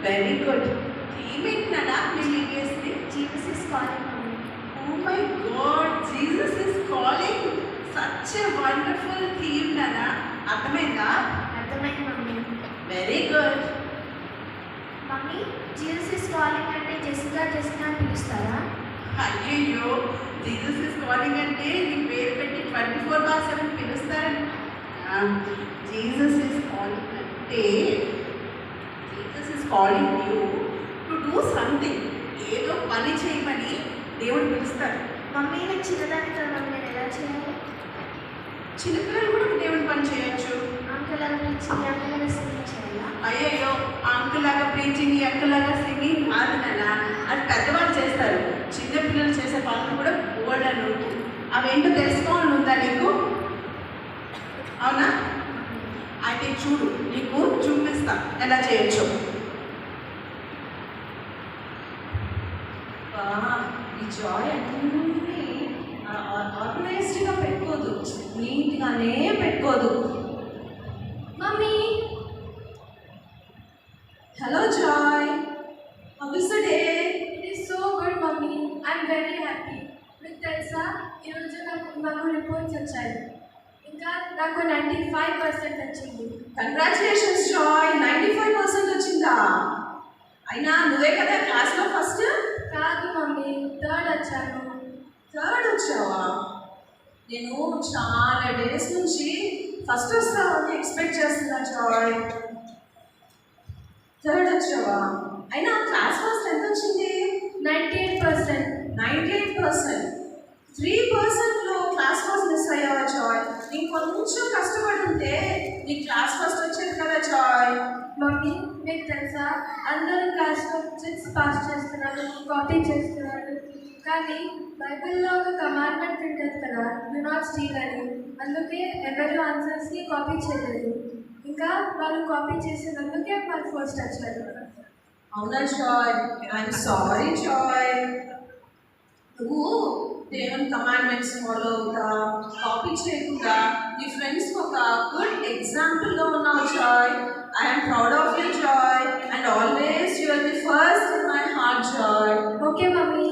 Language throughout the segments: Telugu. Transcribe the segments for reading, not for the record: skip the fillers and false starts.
Very good. ఏమేంటున్నాడా మీ ఈవిఎస్ది? Jesus is calling mummy. Oh my God, Jesus is calling. Such a wonderful theme నానా. అర్థమైందా? అర్థమైంది mummy. Very good. Mummy, Jesus is calling అంటే జెసికా జెసికా అని పిలుస్తారా? అయ్యయ్యో, జీసస్ ఇస్ కాలింగ్ అంటే నీ పేరు పెట్టి 24/7 పిలుస్తారని. జీసస్ ఇస్ కాలింగ్ అంటే Jesus is calling you to do something. ఏదో పని చేయమని దేవుడు పిలుస్తారు. మమ్మీ, నేను చిన్నదాన్ని కదా మమ్మీ, నేను ఎలా చేయాలి? చిన్నపిల్లలు కూడా దేవుడి పని చేయొచ్చు. అంకుల్ అలా పిలిచి అంకుల్ సింగింగ్ చేయాలా? అయ్యయ్యో, అంకులాగా ప్రీచింగ్, అంకులాగా సింగింగ్ కాదు నాన్న. అది పెద్దవాళ్ళు చేస్తారు. చిన్నపిల్లలు చేసే పనులు కూడా బోల్డని ఉంటుంది. అవేంటో తెలుసుకోవాలని ఉందా నీకు? అవునా? అయితే చూడు, నీకు చూపిస్తా ఎలా చేయొచ్చు. ఈ జాయ్ అన్నీ ఆర్గనైజ్డ్గా పెట్టుకోదు, నీట్గానే పెట్టుకోదు. Mummy, hello Joy, how is the day? It is so good mummy. I am very happy. మీకు తెలుసా, ఈరోజు నాకు రిపోర్ట్స్ వచ్చాయి. ఇంకా నాకు 95% వచ్చింది. కంగ్రాచులేషన్స్ జాయ్, 95% వచ్చిందా? అయినా నువ్వే కదా క్లాస్లో ఫస్ట్? కాదు మమ్మీ, 3rd వచ్చాను. 3rd వచ్చావా? నేను చాలా డేస్ నుంచి ఫస్ట్ వస్తావని ఎక్స్పెక్ట్ చేస్తున్నా జాయ్. 3rd వచ్చావా? అయినా క్లాస్ ఫస్ట్ ఎంత వచ్చింది? 98%. 98%. 3%లో క్లాస్ ఫస్ట్ మిస్ అయ్యావా జాయ్? నీకు కొంచెం కష్టపడి ఉంటే నీ క్లాస్ ఫస్ట్ వచ్చేది కదా జాయ్. మమ్మీ, మీకు తెలుసా, అందరూ క్లాస్లో చిట్స్ పాస్ చేస్తున్నారు, కాపీ చేస్తున్నారు. కానీ బైబిల్లో ఒక కమాండ్మెంట్ ఉంటుంది కదా, డు నాట్ స్టీల్ అని. అందుకే ఎవరు ఆన్సర్స్ని కాపీ చేయలేదు. ఇంకా వాళ్ళు కాపీ చేసినందుకే వాళ్ళు ఫస్ట్ వచ్చారు. అవునా జాయ్? I'm sorry Joy. నువ్వు దేవుని కమాండ్మెంట్స్ ఫాలో అవుతా, కాపీ చేయకుండా నీ ఫ్రెండ్స్కి ఒక గుడ్ ఎగ్జాంపుల్గా ఉన్నావు Joy. I'm proud of you Joy, and always you are the first in my heart Joy. Okay mummy.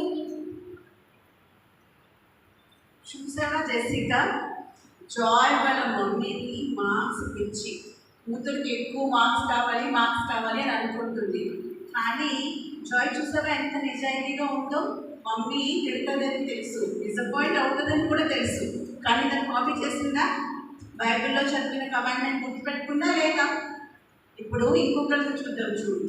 చూసావా జెసికా, జాయ్ వాళ్ళ మమ్మీకి మార్క్స్ ఇచ్చి కూతురికి ఎక్కువ మార్క్స్ కావాలి అని అనుకుంటుంది. కానీ జాయ్ చూసావా ఎంత నిజాయితీగా ఉందో. మమ్మీ తిడుతుందని తెలుసు, డిసప్పాయింట్ అవుతుందని కూడా తెలుసు, కానీ దాన్ని కాపీ చేసిందా? బైబిల్లో చదివిన కమాండ్మెంట్ గుర్తుపెట్టుకుందా లేదా? ఇప్పుడు ఇంకొకరికి చూద్దాం. చూడు,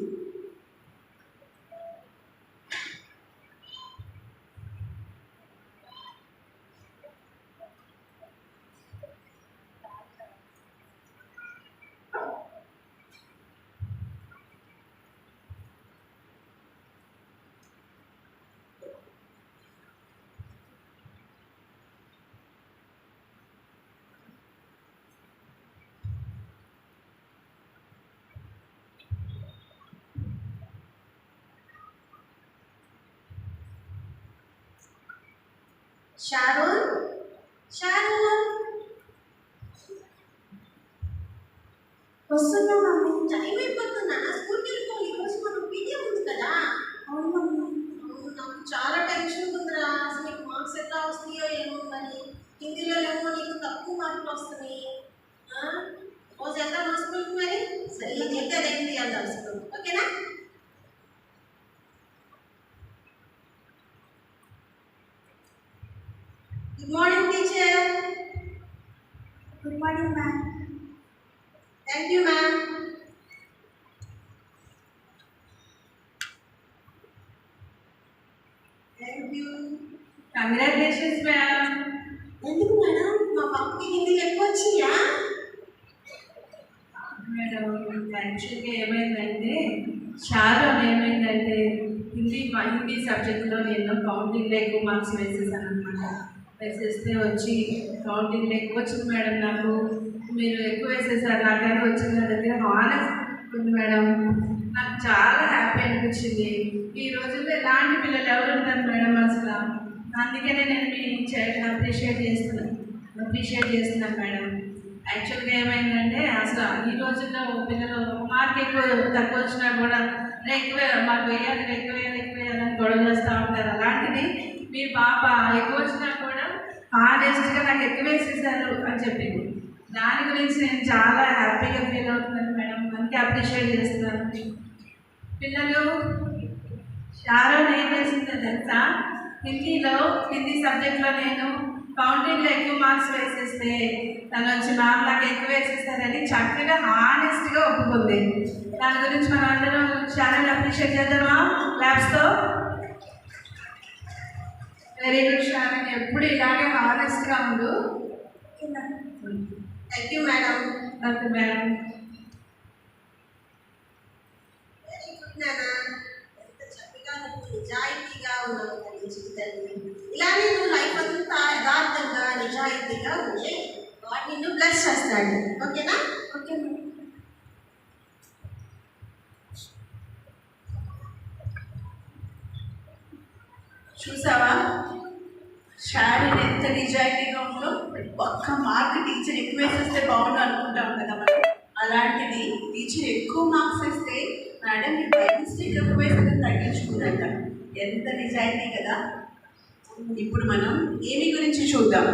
షారూన్, షారూన్ వస్తున్నా మమ్మీ. టైం అయిపోతున్నా, స్కూల్కి వెళ్ళిపోవాలి. ఈరోజు మనం పీడియం ఉంది కదా. అవును మమ్మీ. నాకు చాలా టెన్షన్ ఉందిరా. అసలు నీకు మార్క్స్ ఎట్లా వస్తాయో ఏమో. మరి హిందీలో ఏమో నీకు తక్కువ మార్కులు వస్తున్నాయి. రోజు ఎంత మన స్కూల్కి మరి? సరే, ఇది అయితే అదేంటి వెళ్దాం స్కూల్, ఓకేనా? Good morning teacher. Good morning ma'am. Thank you ma'am. Thank you. Congratulations ma'am. ఎందుకు మేడం? మా పాపకి హిందీలో ఎక్కువ వచ్చిందా? మేడం, యాక్చువల్గా ఏమైందంటే షారోన్ ఏమైందంటే హిందీ సబ్జెక్ట్లో నేను కౌంటింగ్లో ఎక్కువ మార్క్స్ వేసేసాను అనమాట. వేసేస్తే వచ్చి కౌంటింగ్లో ఎక్కువ వచ్చింది మేడం. నాకు మీరు ఎక్కువ వేసేసారు, నాకైనా వచ్చింది. నా దగ్గర హానెస్ట్ ఉంది మేడం. నాకు చాలా హ్యాపీ అనిపించింది. ఈ రోజుల్లో ఎలాంటి పిల్లలు ఎవరు ఉంటారు మేడం అసలు. అందుకనే నేను మీ అప్రిషియేట్ చేస్తున్నాను మేడం. యాక్చువల్గా ఏమైందంటే అసలు ఈ రోజుల్లో పిల్లలు మార్క్ ఎక్కువ తక్కువ వచ్చినా కూడా ఎక్కువ మాకు వేయాలి ఎక్కువ వేయాలి ఎక్కువ వేయాలని గొడవ చేస్తూ ఉంటారు. అలాంటిది మీ పాప ఎక్కువ వచ్చినా కూడా హానెస్ట్గా నాకు ఎక్కువ వేసేసారు అని చెప్పింది. దాని గురించి నేను చాలా హ్యాపీగా ఫీల్ అవుతున్నాను మేడం. మనకి అప్రిషియేట్ చేస్తున్నాను. పిల్లలు షారోన్ ఏం చేసిందో తెలుసా, హిందీ సబ్జెక్ట్లో నేను కౌంటింగ్లో ఎక్కువ మార్క్స్ వేసేస్తే తను వచ్చి మ్యామ్ నాకు ఎక్కువ వేసేస్తారని చక్కగా హానెస్ట్గా ఒప్పుకుంది. దాని గురించి మనం అందరం షారోన్ అప్రిషియేట్ చేద్దామా క్లాప్స్తో? వెరీ గుడ్ షారోన్, ఎప్పుడు ఇలాగే హానెస్ట్గా ఉండు. Thank you madam. Okay madam. Very good నాన్న. ఎంత చక్కగా నువ్వు నిజాయితీగా ఉన్నావు తల్లి జీవితాన్ని. ఇలానే నువ్వు లైఫ్ అంతా యథార్థంగా నిజాయితీగా ఉంటే వాడు నిన్ను బ్లెస్ చేస్తాడు. ఓకేనా? Okay madam. చూసావా షారోన్ ఎంత నిజాయితీగా ఉందో. ఒక్క మార్క్ టీచర్ ఎక్కువ వేసేస్తే బాగుండు అనుకుంటాం కదా మనం. అలాంటిది టీచర్ ఎక్కువ మార్క్స్ వేస్తే మేడం మీ బై మిస్టేక్ ఎక్కువ వేస్తే తగ్గించుకుందంట. ఎంత నిజాయితీ కదా. ఇప్పుడు మనం ఏమి గురించి చూద్దాం.